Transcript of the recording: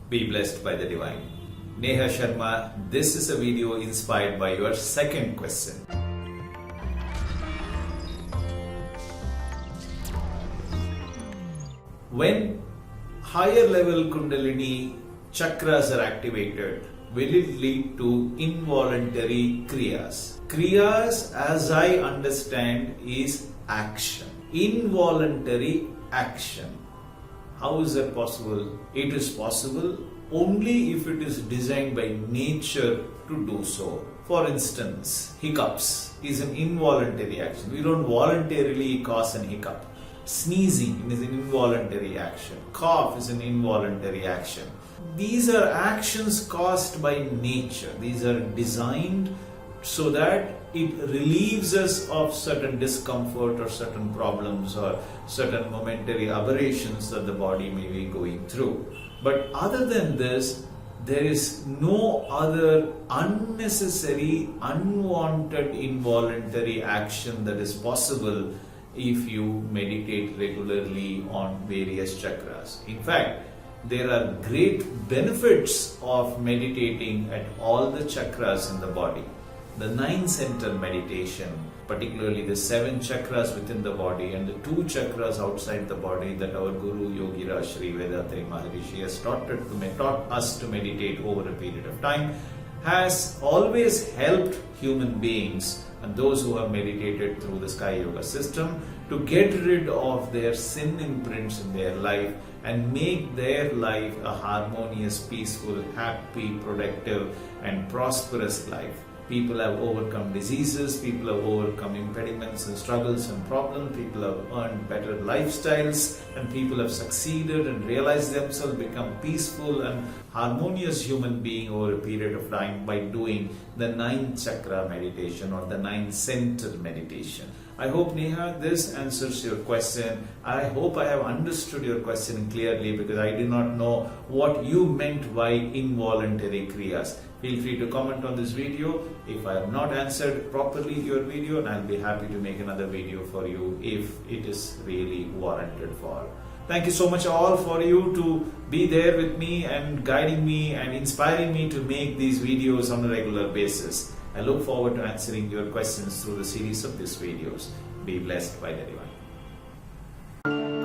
Be blessed by the divine. Neha Sharma, this is a video inspired by your second question. When higher level Kundalini Chakras are activated, will it lead to involuntary Kriyas? Kriyas, as I understand, is action. Involuntary action. How is that possible? It is possible only if it is designed by nature to do so. For instance, hiccups is an involuntary action. We don't voluntarily cause an hiccup. Sneezing is an involuntary action. Cough is an involuntary action. These are actions caused by nature. These are designed so that it relieves us of certain discomfort or certain problems or certain momentary aberrations that the body may be going through. But other than this, there is no other unnecessary, unwanted, involuntary action that is possible if you meditate regularly on various chakras. In fact, there are great benefits of meditating at all the chakras in the body. The 9-center meditation, particularly the 7 chakras within the body and the 2 chakras outside the body that our Guru Yogiraj Sri Vedatri Maharishi has taught us to meditate over a period of time, has always helped human beings and those who have meditated through the Sky Yoga system to get rid of their sin imprints in their life and make their life a harmonious, peaceful, happy, productive and prosperous life. People have overcome diseases, people have overcome impediments and struggles and problems, people have earned better lifestyles, and people have succeeded and realized themselves, become peaceful and harmonious human being over a period of time by doing the 9 chakra meditation or the 9 center meditation. I hope, Neha, this answers your question. I hope I have understood your question clearly because I did not know what you meant by involuntary Kriyas. Feel free to comment on this video if I have not answered properly your video, and I'll be happy to make another video for you if it is really warranted for. Thank you so much all for you to be there with me and guiding me and inspiring me to make these videos on a regular basis. I look forward to answering your questions through the series of these videos. Be blessed by the divine.